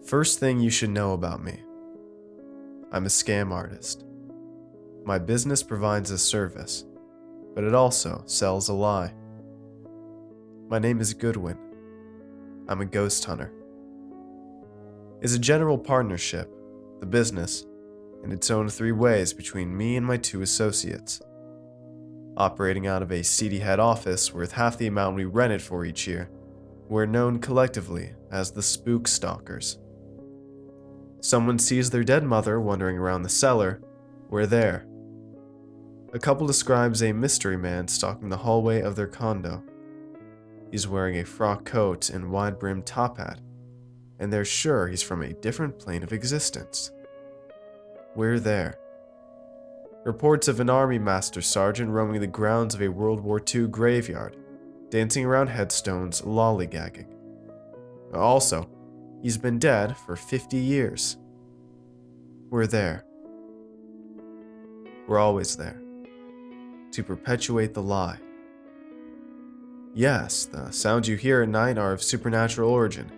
First thing you should know about me. I'm a scam artist. My business provides a service, but it also sells a lie. My name is Goodwin. I'm a ghost hunter. It's a general partnership, the business, in its own 3 ways between me and my 2 associates. Operating out of a seedy head office worth half the amount we rent it for each year, we're known collectively as the Spook Stalkers. Someone sees their dead mother wandering around the cellar, we're there. A couple describes a mystery man stalking the hallway of their condo. He's wearing a frock coat and wide-brimmed top hat, and they're sure he's from a different plane of existence. We're there. Reports of an army master sergeant roaming the grounds of a World War II graveyard, dancing around headstones, lollygagging. Also, he's been dead for 50 years. We're there. We're always there. To perpetuate the lie. Yes, the sounds you hear at night are of supernatural origin,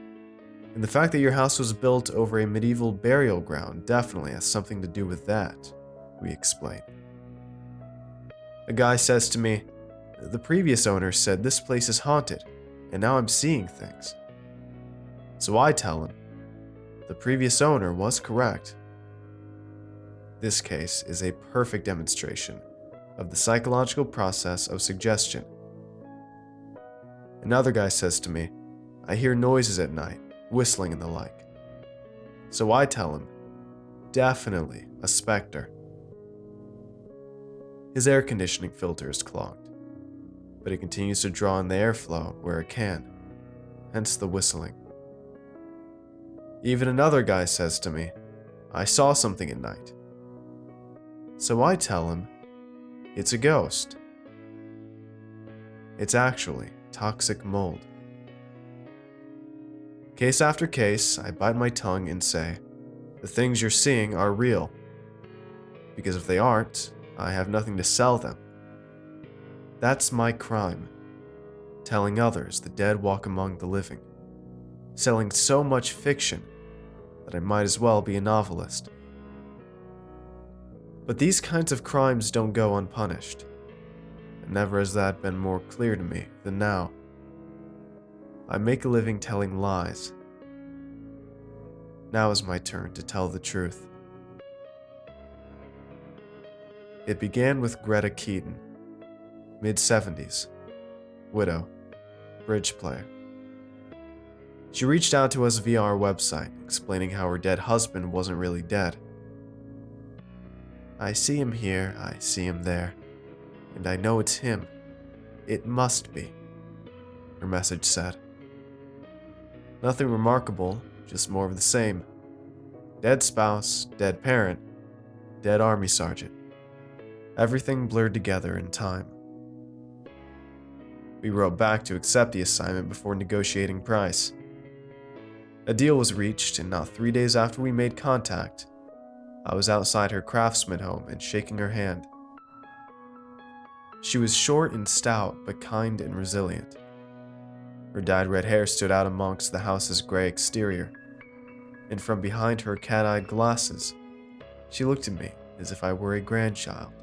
and the fact that your house was built over a medieval burial ground definitely has something to do with that, we explain. A guy says to me, "The previous owner said this place is haunted, and now I'm seeing things." So I tell him, the previous owner was correct. This case is a perfect demonstration of the psychological process of suggestion. Another guy says to me, "I hear noises at night, whistling and the like." So I tell him, definitely a specter. His air conditioning filter is clogged, but it continues to draw in the airflow where it can, hence the whistling. Even another guy says to me, "I saw something at night." So I tell him, it's a ghost. It's actually toxic mold. Case after case, I bite my tongue and say, the things you're seeing are real. Because if they aren't, I have nothing to sell them. That's my crime. Telling others the dead walk among the living. Selling so much fiction that I might as well be a novelist. But these kinds of crimes don't go unpunished. And never has that been more clear to me than now. I make a living telling lies. Now is my turn to tell the truth. It began with Greta Keaton, mid-70s, widow, bridge player. She reached out to us via our website, explaining how her dead husband wasn't really dead. "I see him here, I see him there, and I know it's him. It must be," her message said. Nothing remarkable, just more of the same. Dead spouse, dead parent, dead army sergeant. Everything blurred together in time. We wrote back to accept the assignment before negotiating price. A deal was reached, and not 3 days after we made contact, I was outside her craftsman home and shaking her hand. She was short and stout, but kind and resilient. Her dyed red hair stood out amongst the house's gray exterior, and from behind her cat-eyed glasses, she looked at me as if I were a grandchild.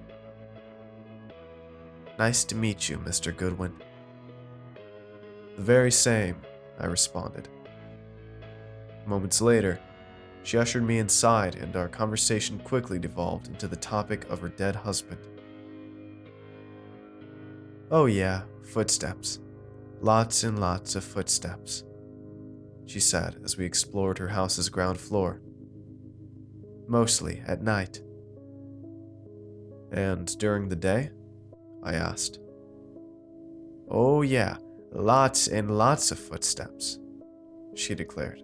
"Nice to meet you, Mr. Goodwin." "The very same," I responded. Moments later, she ushered me inside, and our conversation quickly devolved into the topic of her dead husband. "Oh yeah, footsteps. Lots and lots of footsteps," she said as we explored her house's ground floor. "Mostly at night." "And during the day?" I asked. "Oh yeah, lots and lots of footsteps," she declared.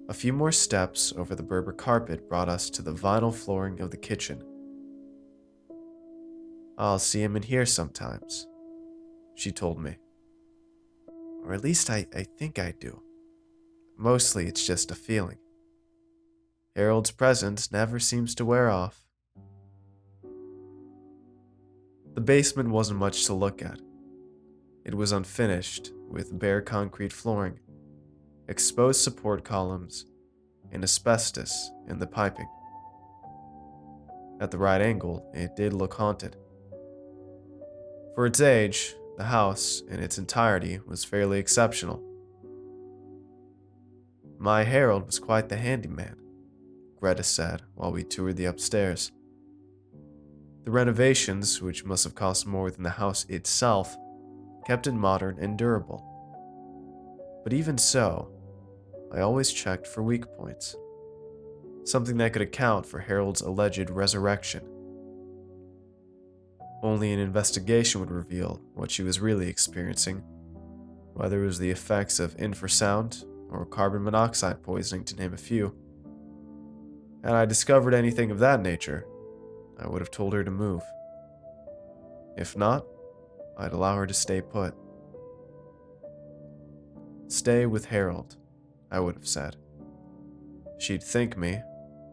A few more steps over the Berber carpet brought us to the vinyl flooring of the kitchen. "I'll see him in here sometimes," she told me. "Or at least I think I do. Mostly it's just a feeling. Harold's presence never seems to wear off." The basement wasn't much to look at. It was unfinished, with bare concrete flooring, exposed support columns, and asbestos in the piping. At the right angle, it did look haunted. For its age, the house in its entirety was fairly exceptional. My Harold was quite the handyman, Greta said while we toured the upstairs. The renovations, which must have cost more than the house itself, kept it modern and durable. But even so, I always checked for weak points, something that could account for Harold's alleged resurrection. Only an investigation would reveal what she was really experiencing, whether it was the effects of infrasound or carbon monoxide poisoning, to name a few. Had I discovered anything of that nature, I would have told her to move. If not, I'd allow her to stay put. Stay with Harold, I would have said. She'd thank me,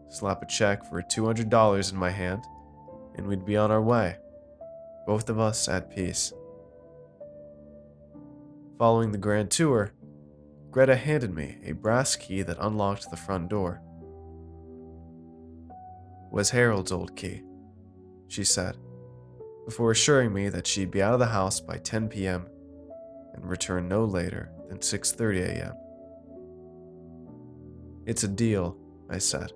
slap a check for $200 in my hand, and we'd be on our way, both of us at peace. Following the grand tour, Greta handed me a brass key that unlocked the front door. Was Harold's old key, she said, before assuring me that she'd be out of the house by 10 p.m. and return no later than 6:30 a.m. It's a deal, I said.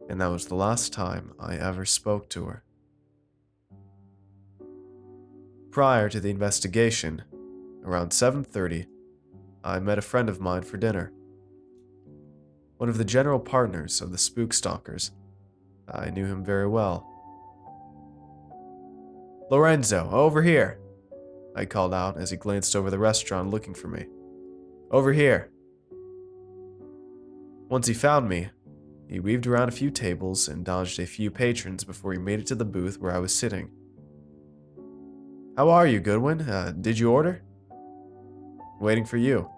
And that was the last time I ever spoke to her. Prior to the investigation, around 7:30, I met a friend of mine for dinner. One of the general partners of the Spook Stalkers. I knew him very well. "Lorenzo, over here," I called out as he glanced over the restaurant looking for me. "Over here." Once he found me, he weaved around a few tables and dodged a few patrons before he made it to the booth where I was sitting. "How are you, Goodwin? Did you order?" "Waiting for you."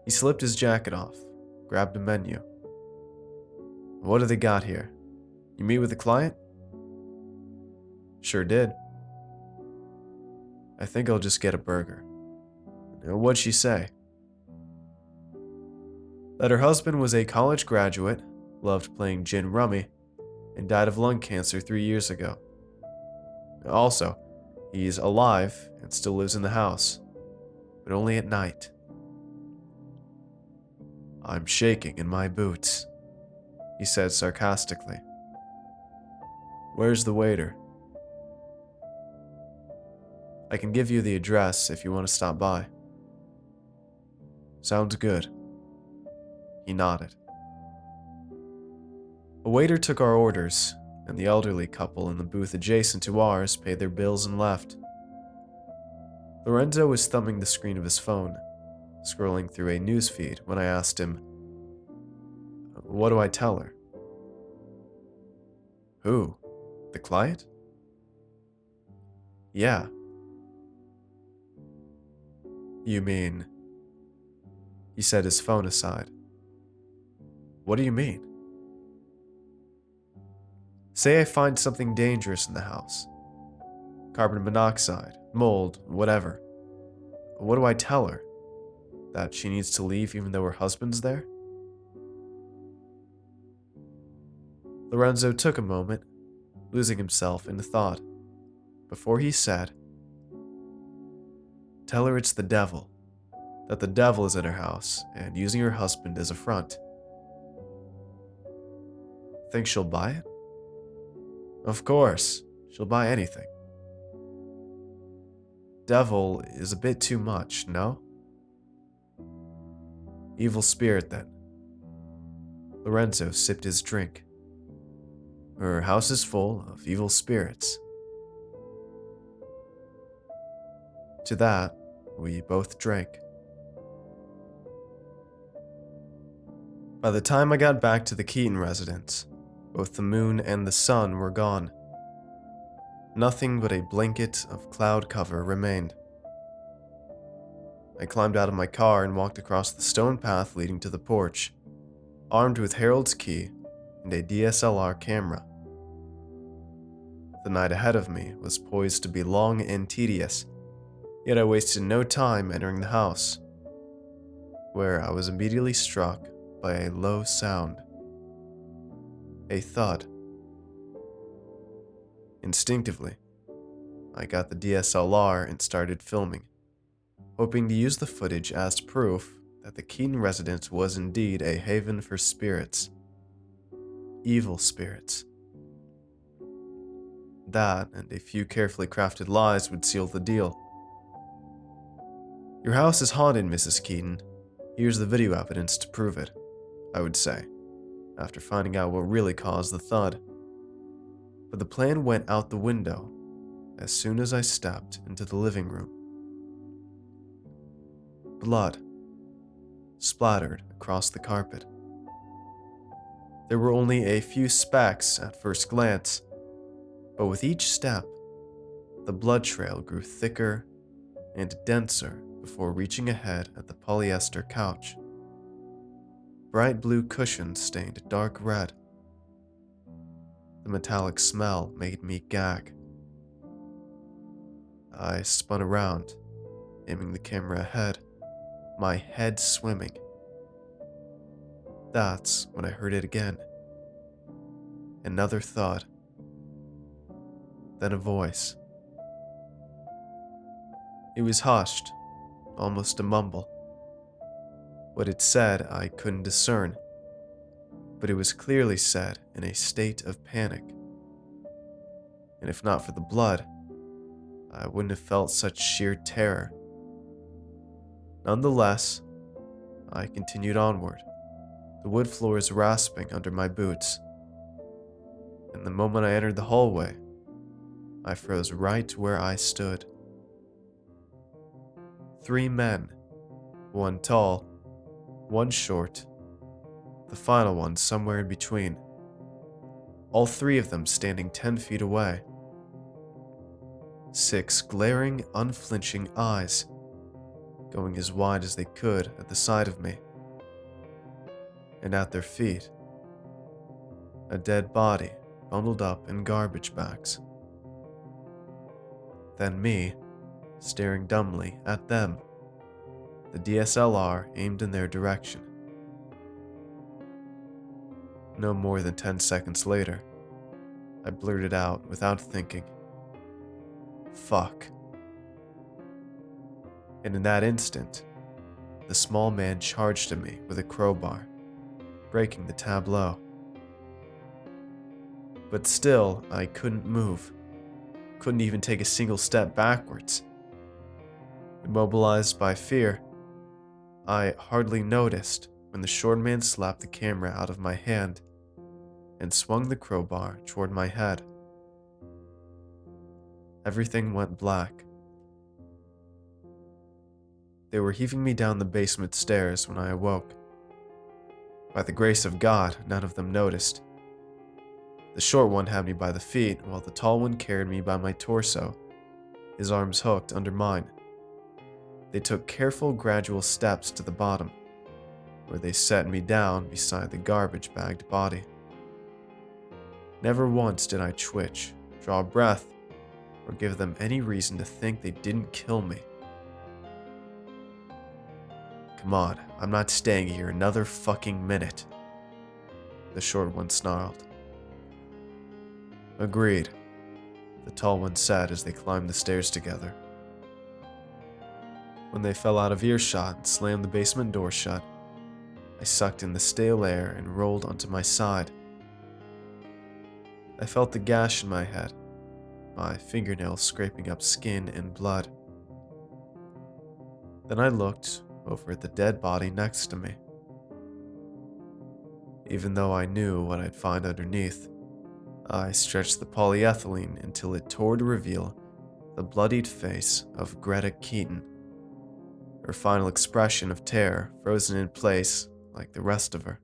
He slipped his jacket off, grabbed a menu. "What do they got here? You meet with a client?" "Sure did." "I think I'll just get a burger." "What'd she say?" That her husband was a college graduate, loved playing gin rummy, and died of lung cancer 3 years ago. Also, he's alive and still lives in the house, but only at night. "I'm shaking in my boots," he said sarcastically. "Where's the waiter?" "I can give you the address if you want to stop by." "Sounds good." He nodded. A waiter took our orders, and the elderly couple in the booth adjacent to ours paid their bills and left. Lorenzo was thumbing the screen of his phone, scrolling through a news feed when I asked him, "What do I tell her?" "Who? The client?" "Yeah." "You mean?" He set his phone aside. "What do you mean?" "Say I find something dangerous in the house. Carbon monoxide, mold, whatever. What do I tell her? That she needs to leave even though her husband's there?" Lorenzo took a moment, losing himself in thought, before he said, "Tell her it's the devil, that the devil is in her house and using her husband as a front." "Think she'll buy it?" "Of course, she'll buy anything." "Devil is a bit too much, no?" "Evil spirit, then." Lorenzo sipped his drink. "Her house is full of evil spirits." To that, we both drank. By the time I got back to the Keaton residence, both the moon and the sun were gone. Nothing but a blanket of cloud cover remained. I climbed out of my car and walked across the stone path leading to the porch, armed with Harold's key and a DSLR camera. The night ahead of me was poised to be long and tedious, Yet I wasted no time entering the house, where I was immediately struck by a low sound. A thud. Instinctively, I got the DSLR and started filming, hoping to use the footage as proof that the Keaton residence was indeed a haven for spirits. Evil spirits. That and a few carefully crafted lies would seal the deal. "Your house is haunted, Mrs. Keaton. Here's the video evidence to prove it," I would say, after finding out what really caused the thud. But the plan went out the window as soon as I stepped into the living room. Blood splattered across the carpet. There were only a few specks at first glance, but with each step, the blood trail grew thicker and denser before reaching a head at the polyester couch. Bright blue cushions stained dark red. The metallic smell made me gag. I spun around, aiming the camera ahead, my head swimming. That's when I heard it again. Another thud. Then a voice. It was hushed, almost a mumble. What it said I couldn't discern, but it was clearly said in a state of panic. And if not for the blood, I wouldn't have felt such sheer terror. Nonetheless, I continued onward, the wood floors rasping under my boots. And the moment I entered the hallway, I froze right where I stood. 3 men, one tall, one short, the final one somewhere in between. All 3 of them standing 10 feet away. 6 glaring, unflinching eyes, going as wide as they could at the side of me. And at their feet, a dead body bundled up in garbage bags. Then me, staring dumbly at them, the DSLR aimed in their direction. No more than 10 seconds later, I blurted out without thinking, "Fuck." And in that instant, the small man charged at me with a crowbar, breaking the tableau. But still, I couldn't move. Couldn't even take a single step backwards. Immobilized by fear, I hardly noticed when the short man slapped the camera out of my hand and swung the crowbar toward my head. Everything went black. They were heaving me down the basement stairs when I awoke. By the grace of God, none of them noticed. The short one had me by the feet, while the tall one carried me by my torso, his arms hooked under mine. They took careful, gradual steps to the bottom, where they set me down beside the garbage-bagged body. Never once did I twitch, draw a breath, or give them any reason to think they didn't kill me. "Come on, I'm not staying here another fucking minute," the short one snarled. "Agreed," the tall one said as they climbed the stairs together. When they fell out of earshot and slammed the basement door shut, I sucked in the stale air and rolled onto my side. I felt the gash in my head, my fingernails scraping up skin and blood. Then I looked over at the dead body next to me. Even though I knew what I'd find underneath, I stretched the polyethylene until it tore to reveal the bloodied face of Greta Keaton, her final expression of terror frozen in place like the rest of her.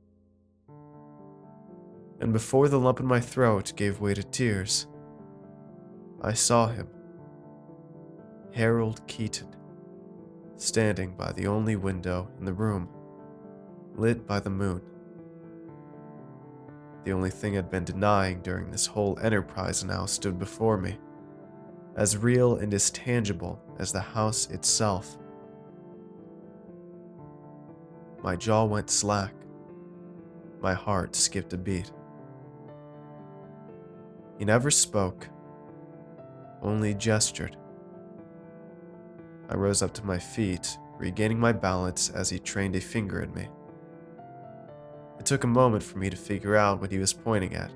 And before the lump in my throat gave way to tears, I saw him, Harold Keaton, standing by the only window in the room, lit by the moon. The only thing I'd been denying during this whole enterprise now stood before me, as real and as tangible as the house itself. My jaw went slack. My heart skipped a beat. He never spoke, only gestured. I rose up to my feet, regaining my balance as he trained a finger at me. It took a moment for me to figure out what he was pointing at.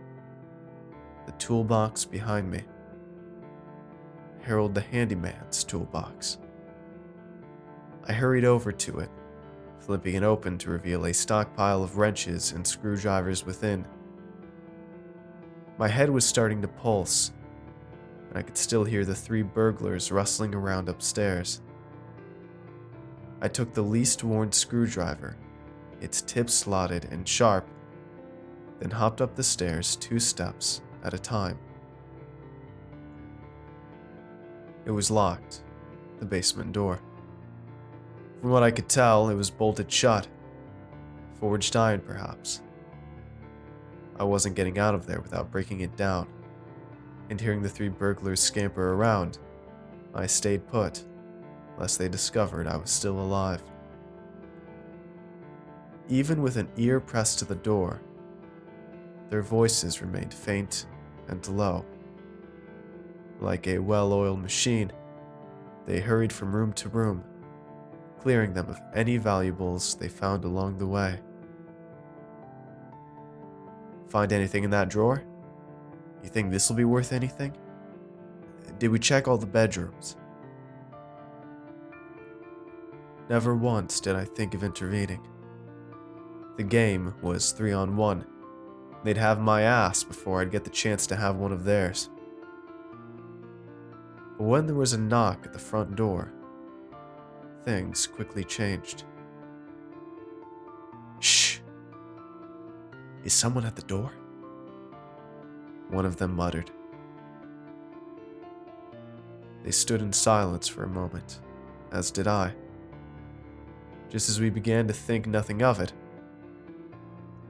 The toolbox behind me. Harold the handyman's toolbox. I hurried over to it, flipping it open to reveal a stockpile of wrenches and screwdrivers within. My head was starting to pulse, and I could still hear the 3 burglars rustling around upstairs. I took the least worn screwdriver, its tip slotted and sharp, then hopped up the stairs 2 steps at a time. It was locked, the basement door. From what I could tell, it was bolted shut. Forged iron, perhaps. I wasn't getting out of there without breaking it down, and hearing the 3 burglars scamper around, I stayed put, lest they discovered I was still alive. Even with an ear pressed to the door, their voices remained faint and low. Like a well-oiled machine, they hurried from room to room, clearing them of any valuables they found along the way. Find anything in that drawer? You think this'll be worth anything? Did we check all the bedrooms? Never once did I think of intervening. The game was 3-on-1. They'd have my ass before I'd get the chance to have one of theirs. But when there was a knock at the front door, things quickly changed. Shh! Is someone at the door? One of them muttered. They stood in silence for a moment, as did I. Just as we began to think nothing of it,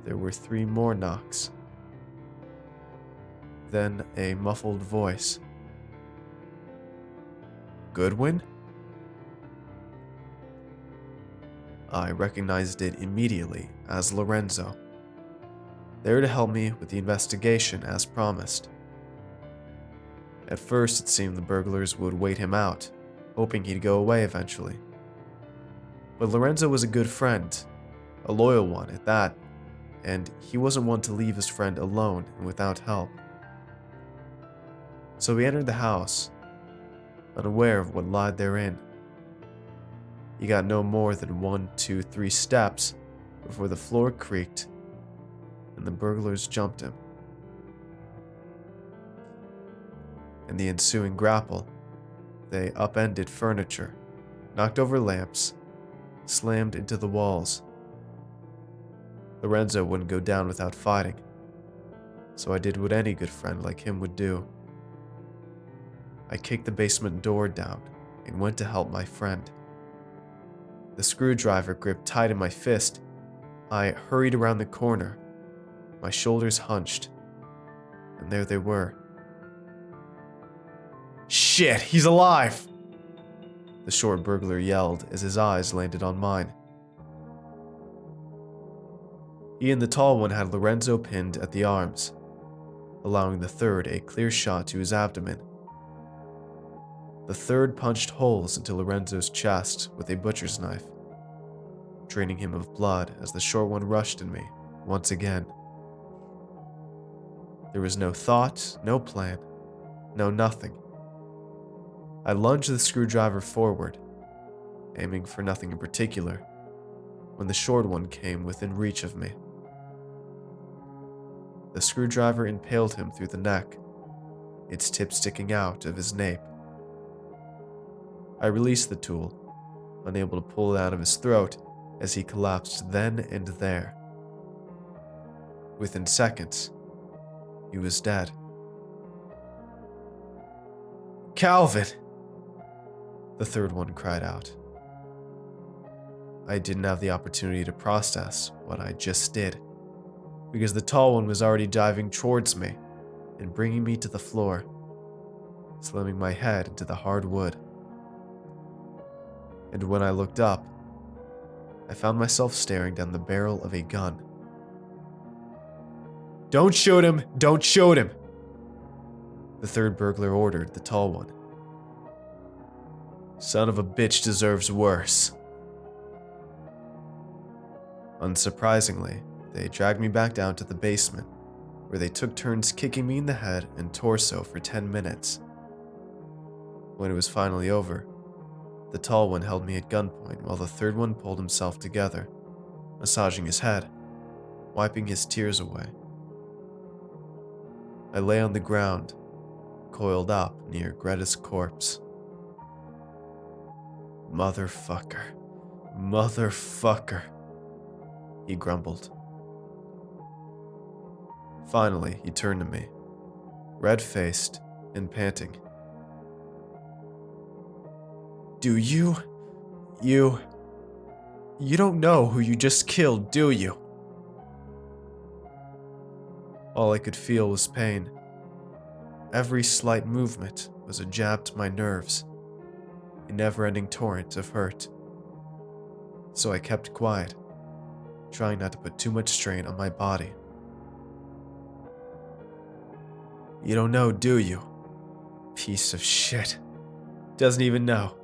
there were 3 more knocks. Then a muffled voice. Goodwin? I recognized it immediately as Lorenzo, there to help me with the investigation as promised. At first, it seemed the burglars would wait him out, hoping he'd go away eventually. But Lorenzo was a good friend, a loyal one at that, and he wasn't one to leave his friend alone and without help. So we entered the house, unaware of what lied therein. He got no more than 1, 2, 3 steps before the floor creaked and the burglars jumped him. In the ensuing grapple, they upended furniture, knocked over lamps, slammed into the walls. Lorenzo wouldn't go down without fighting, so I did what any good friend like him would do. I kicked the basement door down and went to help my friend. The screwdriver gripped tight in my fist. I hurried around the corner, my shoulders hunched, and there they were. Shit, he's alive! The short burglar yelled as his eyes landed on mine. He and the tall one had Lorenzo pinned at the arms, allowing the third a clear shot to his abdomen. The third punched holes into Lorenzo's chest with a butcher's knife, draining him of blood as the short one rushed at me once again. There was no thought, no plan, no nothing. I lunged the screwdriver forward, aiming for nothing in particular, when the short one came within reach of me. The screwdriver impaled him through the neck, its tip sticking out of his nape. I released the tool, unable to pull it out of his throat as he collapsed then and there. Within seconds, he was dead. Calvin! The third one cried out. I didn't have the opportunity to process what I just did, because the tall one was already diving towards me and bringing me to the floor. slamming my head into the hard wood. And when I looked up, I found myself staring down the barrel of a gun. "Don't shoot him! Don't shoot him!" the third burglar ordered the tall one. "Son of a bitch deserves worse." Unsurprisingly, they dragged me back down to the basement, where they took turns kicking me in the head and torso for 10 minutes. When it was finally over, the tall one held me at gunpoint while the third one pulled himself together, massaging his head, wiping his tears away. I lay on the ground, coiled up near Greta's corpse. "Motherfucker, motherfucker," he grumbled. Finally, he turned to me, red-faced and panting. "Do you don't know who you just killed, do you?" All I could feel was pain. Every slight movement was a jab to my nerves, a never-ending torrent of hurt. So I kept quiet, trying not to put too much strain on my body. "You don't know, do you? Piece of shit. Doesn't even know."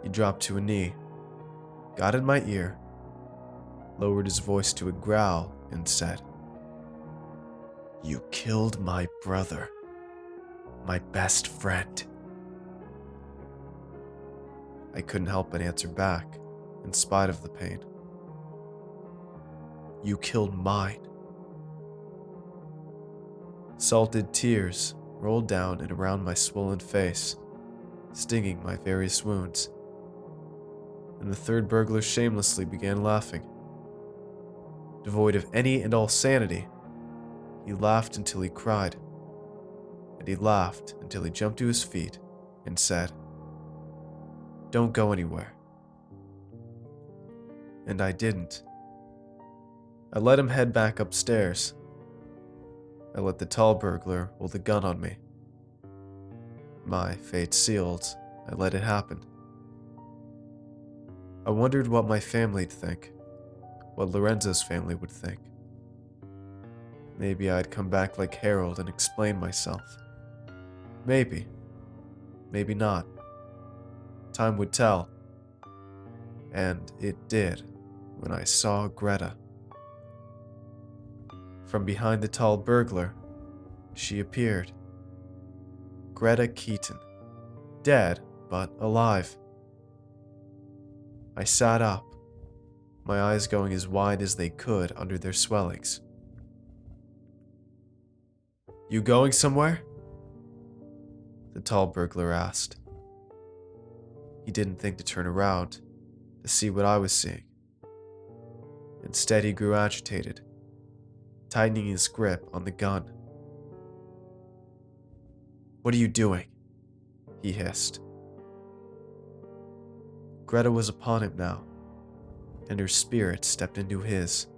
He dropped to a knee, got in my ear, lowered his voice to a growl, and said, "You killed my brother, my best friend." I couldn't help but answer back, in spite of the pain. "You killed mine." Salted tears rolled down and around my swollen face, stinging my various wounds. And the third burglar shamelessly began laughing. Devoid of any and all sanity, he laughed until he cried, and he laughed until he jumped to his feet and said, "Don't go anywhere." And I didn't. I let him head back upstairs. I let the tall burglar roll the gun on me. My fate sealed, I let it happen. I wondered what my family'd think, what Lorenzo's family would think. Maybe I'd come back like Harold and explain myself. Maybe. Maybe not. Time would tell. And it did when I saw Greta. From behind the tall burglar, she appeared. Greta Keaton. Dead, but alive. I sat up, my eyes going as wide as they could under their swellings. "You going somewhere?" the tall burglar asked. He didn't think to turn around to see what I was seeing. Instead, he grew agitated, tightening his grip on the gun. "What are you doing?" he hissed. Greta was upon him now, and her spirit stepped into his,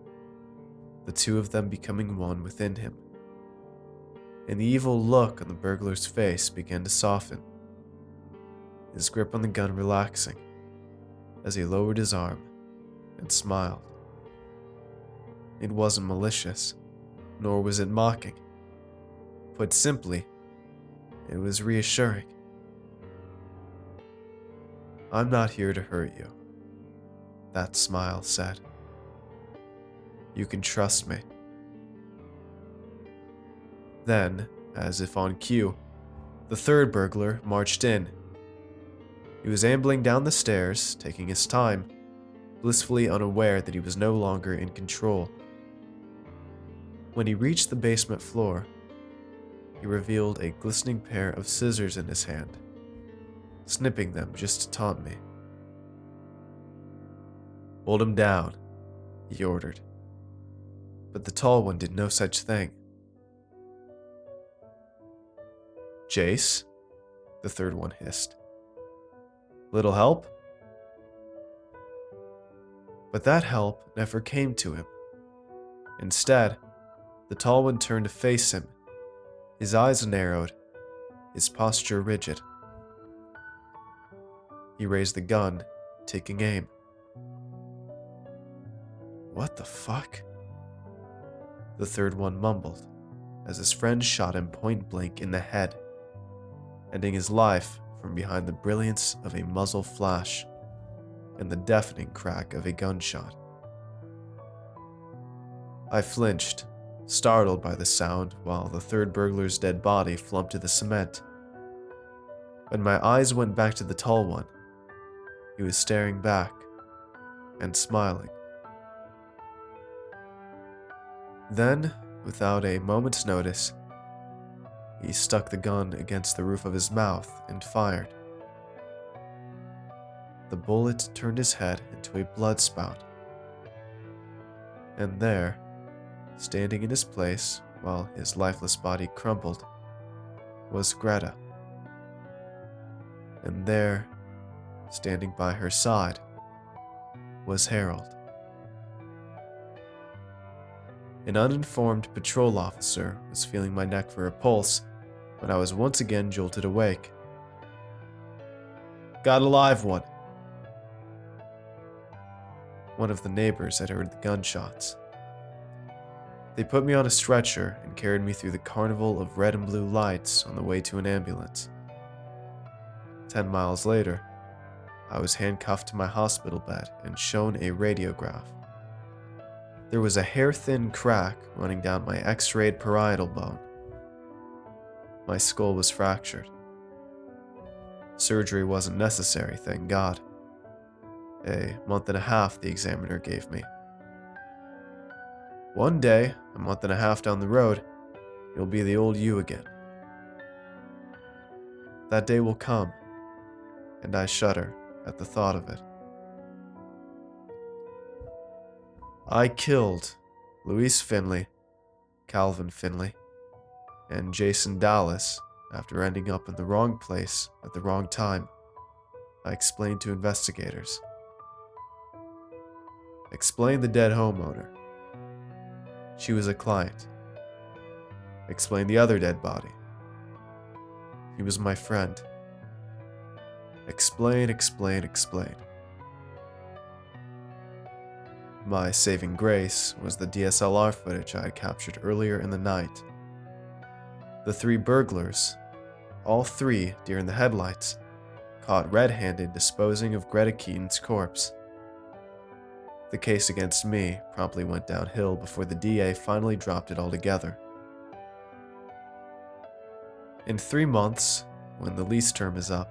the two of them becoming one within him. And the evil look on the burglar's face began to soften, his grip on the gun relaxing as he lowered his arm and smiled. It wasn't malicious, nor was it mocking. Put simply, it was reassuring. "I'm not here to hurt you," that smile said. "You can trust me." Then, as if on cue, the third burglar marched in. He was ambling down the stairs, taking his time, blissfully unaware that he was no longer in control. When he reached the basement floor, he revealed a glistening pair of scissors in his hand, snipping them just to taunt me. "Hold him down," he ordered. But the tall one did no such thing. "Jace?" the third one hissed. "Little help?" But that help never came to him. Instead, the tall one turned to face him, His eyes narrowed, his posture rigid. He raised the gun, taking aim. "What the fuck?" the third one mumbled, as his friend shot him point blank in the head, ending his life from behind the brilliance of a muzzle flash and the deafening crack of a gunshot. I flinched, startled by the sound, while the third burglar's dead body flumped to the cement. When my eyes went back to the tall one, he was staring back and smiling. Then, without a moment's notice, he stuck the gun against the roof of his mouth and fired. The bullet turned his head into a blood spout. And there, standing in his place while his lifeless body crumpled, was Greta. And there, standing by her side, was Harold. An uninformed patrol officer was feeling my neck for a pulse when I was once again jolted awake. "Got a live one." One of the neighbors had heard the gunshots. They put me on a stretcher and carried me through the carnival of red and blue lights on the way to an ambulance. 10 miles later, I was handcuffed to my hospital bed and shown a radiograph. There was a hair-thin crack running down my x-rayed parietal bone. My skull was fractured. Surgery wasn't necessary, thank God. A month and a half the examiner gave me. "One day, a month and a half down the road, you'll be the old you again." That day will come, and I shudder at the thought of it. I killed Louise Finley, Calvin Finley, and Jason Dallas after ending up in the wrong place at the wrong time, I explained to investigators. Explained the dead homeowner. She was a client. Explained the other dead body. He was my friend. Explain. My saving grace was the DSLR footage I had captured earlier in the night. The 3 burglars, all 3 deer in the headlights, caught red-handed disposing of Greta Keaton's corpse. The case against me promptly went downhill before the DA finally dropped it all together. In 3 months, when the lease term is up,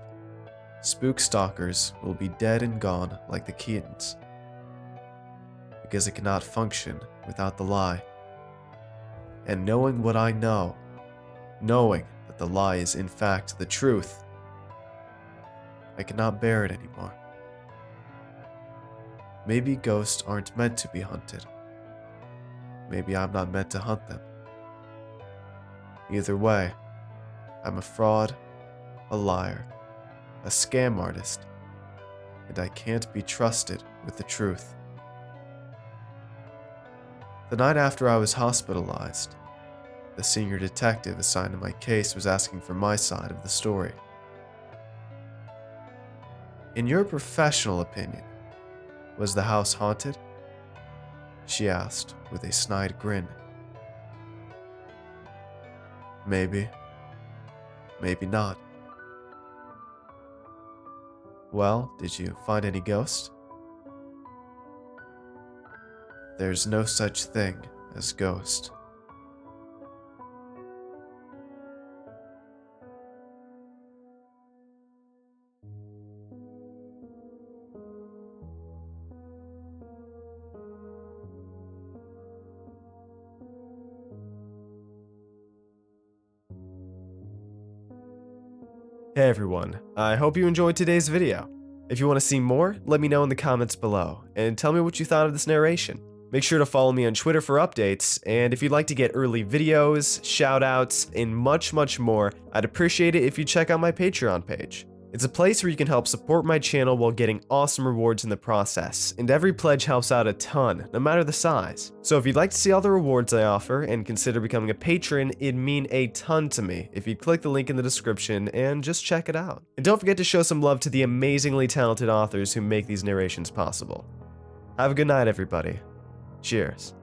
spook stalkers will be dead and gone like the Keatons. Because it cannot function without the lie. And knowing what I know, knowing that the lie is in fact the truth, I cannot bear it anymore. Maybe ghosts aren't meant to be hunted. Maybe I'm not meant to hunt them. Either way, I'm a fraud, a liar, a scam artist, and I can't be trusted with the truth. The night after I was hospitalized, the senior detective assigned to my case was asking for my side of the story. "In your professional opinion, was the house haunted?" she asked with a snide grin. Maybe. Maybe not. "Well, did you find any ghosts?" "There's no such thing as ghost." Hey everyone, I hope you enjoyed today's video. If you want to see more, let me know in the comments below, and tell me what you thought of this narration. Make sure to follow me on Twitter for updates, and if you'd like to get early videos, shoutouts, and much more, I'd appreciate it if you check out my Patreon page. It's a place where you can help support my channel while getting awesome rewards in the process, and every pledge helps out a ton, no matter the size. So if you'd like to see all the rewards I offer and consider becoming a patron, it'd mean a ton to me if you'd click the link in the description and just check it out. And don't forget to show some love to the amazingly talented authors who make these narrations possible. Have a good night, everybody. Cheers.